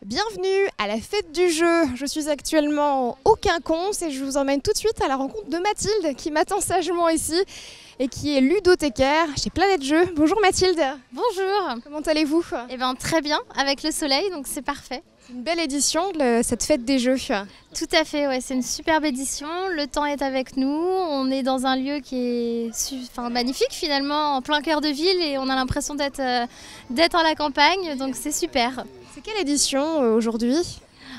Bienvenue à la fête du jeu. Je suis actuellement au Quinconce et je vous emmène tout de suite à la rencontre de Mathilde qui m'attend sagement ici et qui est ludothécaire chez Planète Jeux. Bonjour Mathilde. Bonjour. Comment allez-vous? Eh bien très bien, avec le soleil, donc c'est parfait. Une belle édition de cette fête des jeux. Tout à fait, ouais, c'est une superbe édition. Le temps est avec nous. On est dans un lieu qui est magnifique finalement, en plein cœur de ville et on a l'impression d'être à la campagne, donc c'est super. C'est quelle édition aujourd'hui?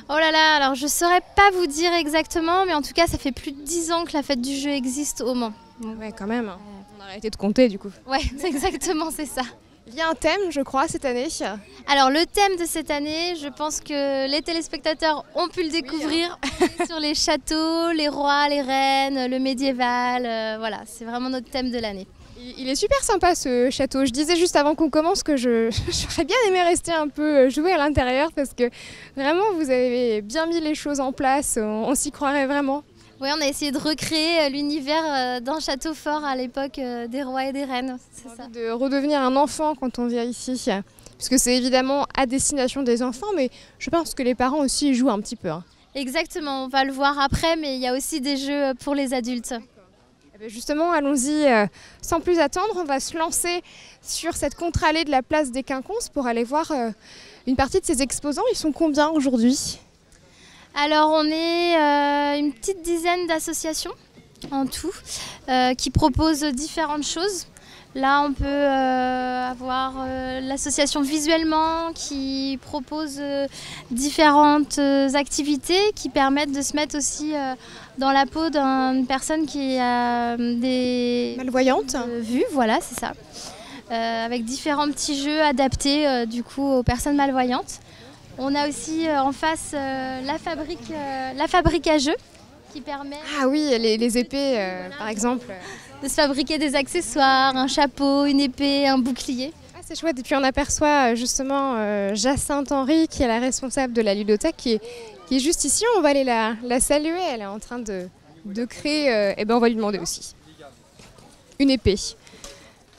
Oh là là, alors je ne saurais pas vous dire exactement, mais en tout cas ça fait plus de 10 ans que la fête du jeu existe au Mans. Ouais, quand même. On a arrêté de compter du coup. Ouais, c'est exactement, c'est ça. Il y a un thème, je crois, cette année. Alors le thème de cette année, je pense que les téléspectateurs ont pu le découvrir sur les châteaux, les rois, les reines, le médiéval. Voilà, c'est vraiment notre thème de l'année. Il est super sympa ce château. Je disais juste avant qu'on commence que j'aurais bien aimé rester un peu jouer à l'intérieur parce que vraiment vous avez bien mis les choses en place, on s'y croirait vraiment. Oui, on a essayé de recréer l'univers d'un château fort à l'époque des rois et des reines. C'est ça. De redevenir un enfant quand on vient ici, parce que c'est évidemment à destination des enfants, mais je pense que les parents aussi y jouent un petit peu. Exactement, on va le voir après, mais il y a aussi des jeux pour les adultes. Justement, allons-y sans plus attendre, on va se lancer sur cette contre-allée de la place des Quinconces pour aller voir une partie de ces exposants. Ils sont combien aujourd'hui ? Alors on est une petite dizaine d'associations en tout qui proposent différentes choses. Là on peut avoir l'association Visuellement qui propose différentes activités qui permettent de se mettre aussi dans la peau d'une personne qui a des malvoyantes vues, voilà c'est ça, avec différents petits jeux adaptés du coup aux personnes malvoyantes. On a aussi en face la fabrique à jeux qui permet ah oui, les épées par exemple. De se fabriquer des accessoires, un chapeau, une épée, un bouclier. Ah, c'est chouette, et puis on aperçoit justement Jacinthe Henry qui est la responsable de la ludothèque qui est juste ici. On va aller la saluer, elle est en train de créer, et ben on va lui demander aussi une épée.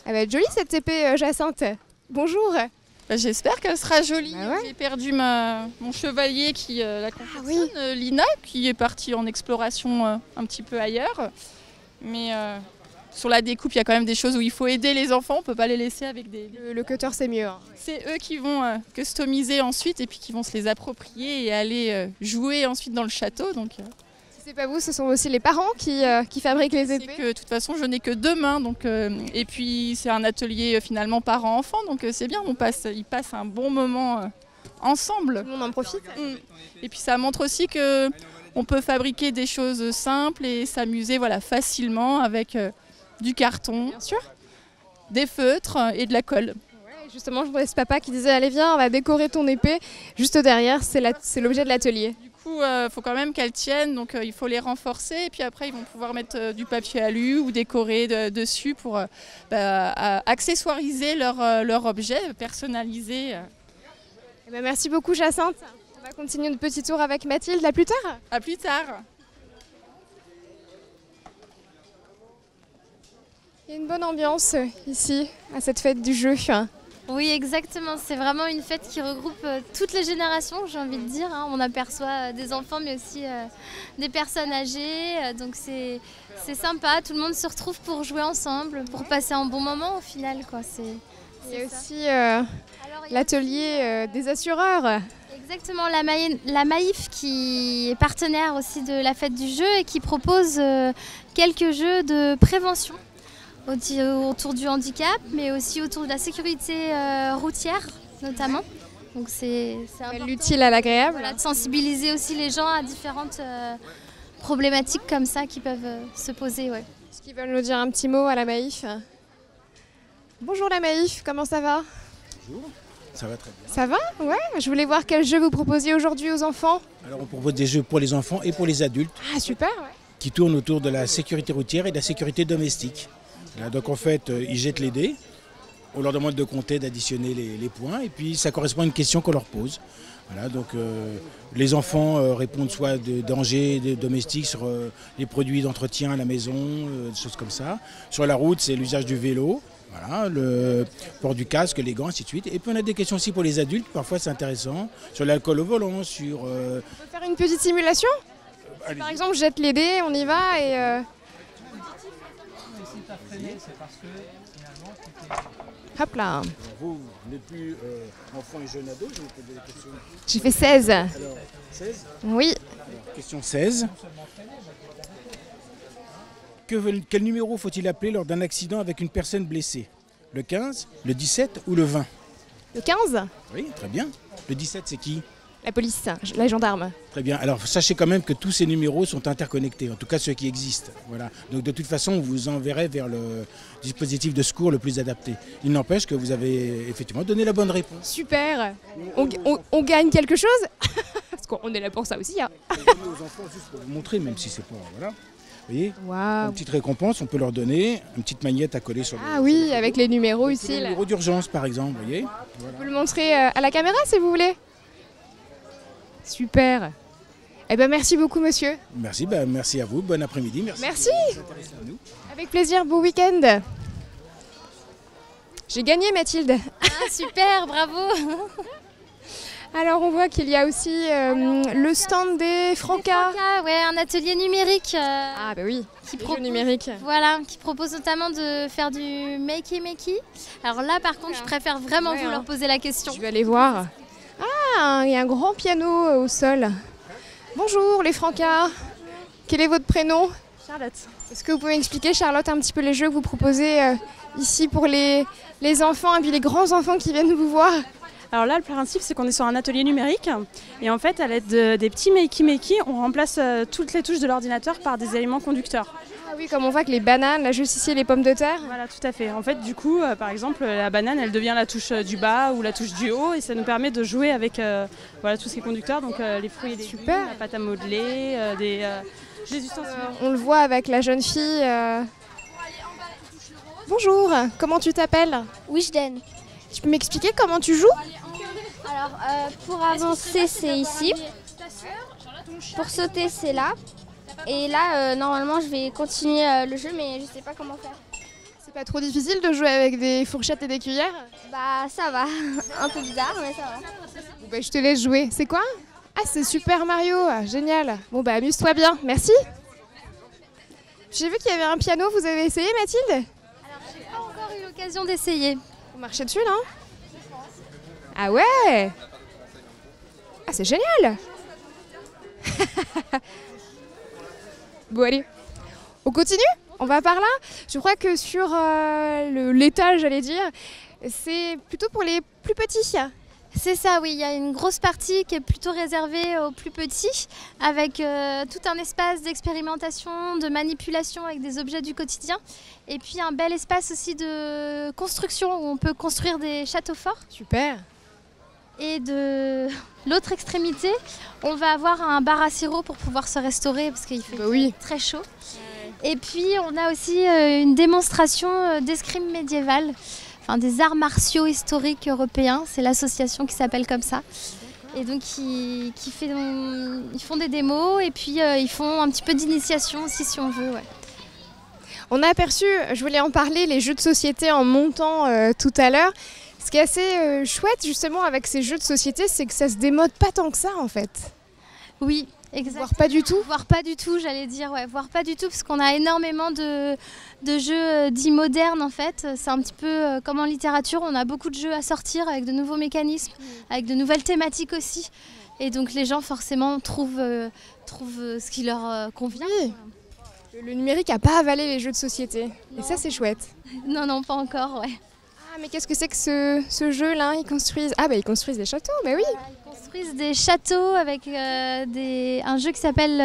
Elle va être jolie cette épée Jacinthe. Bonjour. J'espère qu'elle sera jolie. Bah ouais. J'ai perdu mon chevalier qui la confectionne, oui. Lina, qui est partie en exploration un petit peu ailleurs. Mais sur la découpe, il y a quand même des choses où il faut aider les enfants, on ne peut pas les laisser avec des... Le cutter c'est mieux. C'est eux qui vont customiser ensuite et puis qui vont se les approprier et aller jouer ensuite dans le château. Donc, si c'est pas vous, ce sont aussi les parents qui fabriquent les épées. que, de toute façon, je n'ai que 2 mains. Donc, et puis c'est un atelier finalement parents-enfants, donc c'est bien, ils passent un bon moment ensemble. Tout le monde en profite. Et puis ça montre aussi qu'on peut fabriquer des choses simples et s'amuser facilement avec du carton, bien sûr, des feutres et de la colle. Ouais, justement, je voyais ce papa qui disait allez viens, on va décorer ton épée. Juste derrière, c'est l'objet de l'atelier. Du coup, il faut quand même qu'elles tiennent, donc il faut les renforcer. Et puis après, ils vont pouvoir mettre du papier alu ou décorer dessus pour accessoiriser leur objet, personnaliser. Eh ben, merci beaucoup Jacinthe. On va continuer notre petit tour avec Mathilde. À plus tard. À plus tard. Il y a une bonne ambiance ici, à cette fête du jeu. Oui, exactement. C'est vraiment une fête qui regroupe toutes les générations, j'ai envie de dire. On aperçoit des enfants, mais aussi des personnes âgées. Donc c'est sympa. Tout le monde se retrouve pour jouer ensemble, pour passer un bon moment au final, quoi. Il y a aussi l'atelier des assureurs. Exactement, la Maïf qui est partenaire aussi de la fête du jeu et qui propose quelques jeux de prévention autour du handicap, mais aussi autour de la sécurité routière notamment. Donc c'est l'utile à l'agréable. Voilà, de sensibiliser aussi les gens à différentes problématiques comme ça qui peuvent se poser. Ouais. Est-ce qu'ils veulent nous dire un petit mot à la Maïf? Bonjour la Maïf, comment ça va? Bonjour, ça va très bien. Ça va? Ouais, je voulais voir quel jeu vous proposiez aujourd'hui aux enfants. Alors on propose des jeux pour les enfants et pour les adultes. Ah super, ouais. Qui tournent autour de la sécurité routière et de la sécurité domestique. Là, donc en fait, ils jettent les dés, on leur demande de compter, d'additionner les points, et puis ça correspond à une question qu'on leur pose. Voilà, donc les enfants répondent soit de dangers domestiques sur les produits d'entretien à la maison, des choses comme ça. Sur la route, c'est l'usage du vélo. Voilà, le port du casque, les gants, ainsi de suite. Et puis on a des questions aussi pour les adultes, parfois c'est intéressant, sur l'alcool au volant, sur... On peut faire une petite simulation? Par exemple, je jette les dés, on y va et... Hop là. Vous n'êtes plus enfant et jeune ado, je vous pose des questions. J'ai fait 16. Alors, 16 ? Oui. Alors, question 16. Quel numéro faut-il appeler lors d'un accident avec une personne blessée? Le 15, le 17 ou le 20? Le 15? Oui, très bien. Le 17, c'est qui? La police, la gendarme. Très bien. Alors, sachez quand même que tous ces numéros sont interconnectés, en tout cas ceux qui existent. Voilà. Donc, de toute façon, on vous enverrez vers le dispositif de secours le plus adapté. Il n'empêche que vous avez effectivement donné la bonne réponse. Super. On gagne quelque chose? Parce qu'on est là pour ça aussi. Hein. On donne aux enfants juste pour vous montrer, même si c'est pas... Voilà. Vous voyez, Waouh. une petite récompense, on peut leur donner une petite magnette à coller sur le... Ah oui, avec les numéros ici. Le Là. numéro d'urgence, par exemple, vous voyez. Vous le montrez à la caméra si vous voulez. Super. Eh ben merci beaucoup monsieur. Merci, merci à vous, bon après-midi. Merci. De s'intéresser à nous. Avec plaisir, beau week-end. J'ai gagné Mathilde. Ah, super, bravo. Alors on voit qu'il y a aussi le stand des Franca. Ouais, un atelier numérique. Ah bah oui, Qui les propose- jeux numériques. Voilà, qui propose notamment de faire du makey-makey. Alors là, par contre, je préfère vraiment Ouais, vous hein. leur poser la question. Je vais aller voir. Ah, il y a un grand piano au sol. Bonjour les Franca. Quel est votre prénom? Charlotte. Est-ce que vous pouvez expliquer, Charlotte, un petit peu les jeux que vous proposez ici pour les enfants et puis les grands enfants qui viennent vous voir? Alors là, le principe, c'est qu'on est sur un atelier numérique. Et en fait, à l'aide des petits makey-makey, on remplace toutes les touches de l'ordinateur par des éléments conducteurs. Ah oui, comme on voit que les bananes, là juste ici, les pommes de terre. Voilà, tout à fait. En fait, du coup, par exemple, la banane, elle devient la touche du bas ou la touche du haut. Et ça nous permet de jouer avec voilà, tout ce qui est conducteur. Donc les fruits et légumes, Super. la pâte à modeler, des ustensiles. On le voit avec la jeune fille. Bonjour, comment tu t'appelles? Wishden. Tu peux m'expliquer comment tu joues? Alors, pour avancer, c'est ici. Pour sauter, c'est là. Et là, normalement, je vais continuer le jeu, mais je sais pas comment faire. C'est pas trop difficile de jouer avec des fourchettes et des cuillères? Bah, ça va. Un peu bizarre, mais ça va. Bon, bah, je te laisse jouer. C'est quoi? Ah, c'est Super Mario, génial. Bon bah amuse-toi bien, merci. J'ai vu qu'il y avait un piano, vous avez essayé Mathilde? J'ai pas encore eu l'occasion d'essayer. Vous marchez dessus là? Ah ouais. Ah c'est génial. Bon allez, on continue? On va par là? Je crois que sur l'étage, j'allais dire, c'est plutôt pour les plus petits. C'est ça, oui. Il y a une grosse partie qui est plutôt réservée aux plus petits, avec tout un espace d'expérimentation, de manipulation avec des objets du quotidien. Et puis un bel espace aussi de construction où on peut construire des châteaux forts. Super. Et de l'autre extrémité, on va avoir un bar à sirop pour pouvoir se restaurer parce qu'il fait Bah oui. très chaud. Et puis on a aussi une démonstration d'escrime médiévale. Enfin, des arts martiaux historiques européens, c'est l'association qui s'appelle comme ça. Et donc ils font des démos et puis ils font un petit peu d'initiation aussi si on veut. Ouais. On a aperçu, je voulais en parler, les jeux de société en montant tout à l'heure. Ce qui est assez chouette justement avec ces jeux de société, c'est que ça se démode pas tant que ça en fait. Oui, exactement. Voire pas du tout. Voire pas du tout, j'allais dire, ouais, voire pas du tout, parce qu'on a énormément de jeux dits modernes en fait. C'est un petit peu comme en littérature, on a beaucoup de jeux à sortir avec de nouveaux mécanismes, avec de nouvelles thématiques aussi. Et donc les gens forcément trouvent ce qui leur convient. Oui. Le numérique a pas avalé les jeux de société. Et ça c'est chouette. Non, pas encore, ouais. Ah mais qu'est-ce que c'est que ce jeu-là? Ils construisent... Ah bah ils construisent des châteaux, bah oui. Ils construisent des châteaux avec un jeu qui s'appelle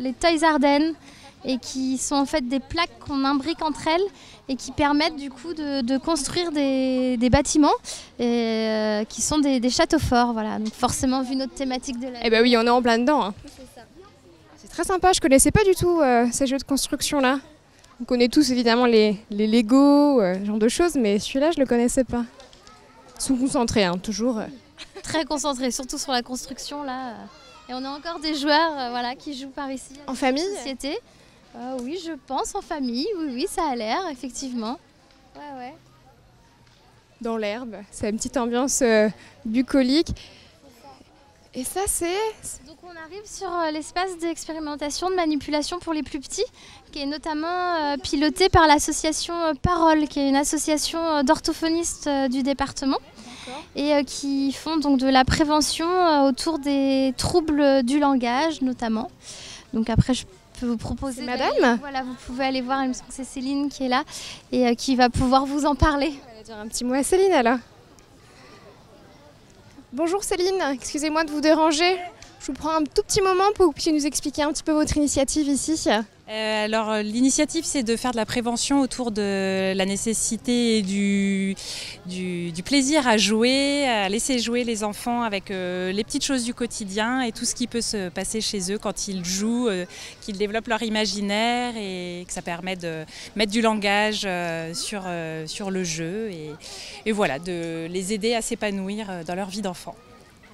les Toys Ardennes et qui sont en fait des plaques qu'on imbrique entre elles et qui permettent du coup de construire des bâtiments et, qui sont des châteaux forts. Voilà. Donc forcément vu notre thématique de la... Eh bah oui, on est en plein dedans. Hein. C'est ça. C'est très sympa, je connaissais pas du tout ces jeux de construction-là. On connaît tous évidemment les Lego, ce genre de choses, mais celui-là je le connaissais pas. Ils sont concentrés, hein, toujours. Très concentré, surtout sur la construction là. Et on a encore des joueurs voilà, qui jouent par ici. En famille? Société. Oui, je pense en famille, oui, ça a l'air, effectivement. Ouais. dans l'herbe. C'est une petite ambiance bucolique. Et ça, c'est... Donc on arrive sur l'espace d'expérimentation de manipulation pour les plus petits, qui est notamment piloté par l'association Parole, qui est une association d'orthophonistes du département, et qui font donc de la prévention autour des troubles du langage notamment. Donc après je peux vous proposer... Madame ? Voilà, vous pouvez aller voir, il me semble que c'est Céline qui est là et qui va pouvoir vous en parler. On va dire un petit mot à Céline alors. Bonjour Céline, excusez-moi de vous déranger. Je vous prends un tout petit moment pour que vous puissiez nous expliquer un petit peu votre initiative ici. Alors l'initiative, c'est de faire de la prévention autour de la nécessité du plaisir à jouer, à laisser jouer les enfants avec les petites choses du quotidien et tout ce qui peut se passer chez eux quand ils jouent, qu'ils développent leur imaginaire et que ça permet de mettre du langage sur le jeu et voilà, de les aider à s'épanouir dans leur vie d'enfant.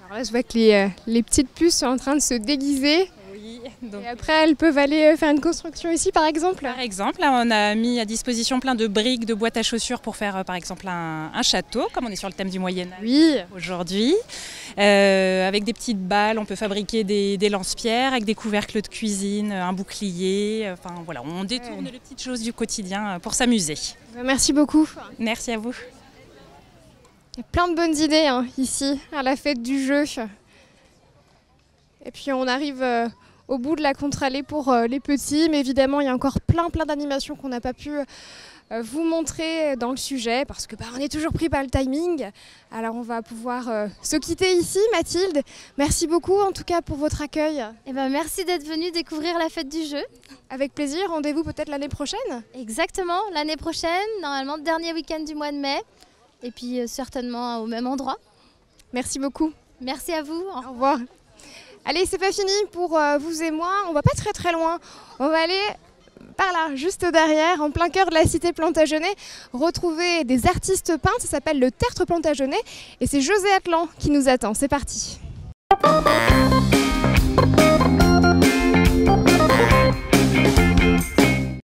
Alors là, je vois que les petites puces sont en train de se déguiser. Oui, donc... Et après, elles peuvent aller faire une construction ici, par exemple. Par exemple, là, on a mis à disposition plein de briques, de boîtes à chaussures pour faire, par exemple, un château, comme on est sur le thème du Moyen-Âge aujourd'hui. Avec des petites balles, on peut fabriquer des lance-pierres avec des couvercles de cuisine, un bouclier. Enfin, voilà, on détourne les petites choses du quotidien pour s'amuser. Merci beaucoup. Merci à vous. Il y a plein de bonnes idées ici, à la fête du jeu. Et puis on arrive au bout de la contre-allée pour les petits, mais évidemment il y a encore plein d'animations qu'on n'a pas pu vous montrer dans le sujet, parce que on est toujours pris par le timing. Alors on va pouvoir se quitter ici. Mathilde, merci beaucoup en tout cas pour votre accueil. Et merci d'être venue découvrir la fête du jeu. Avec plaisir, rendez-vous peut-être l'année prochaine. Exactement, l'année prochaine, normalement le dernier week-end du mois de mai. Et puis certainement au même endroit. Merci beaucoup. Merci à vous. Au revoir. Allez, c'est pas fini pour vous et moi. On va pas très loin. On va aller par là, juste derrière, en plein cœur de la cité Plantagenet, retrouver des artistes peintres. Ça s'appelle le Tertre Plantagenet. Et c'est José Atlan qui nous attend. C'est parti.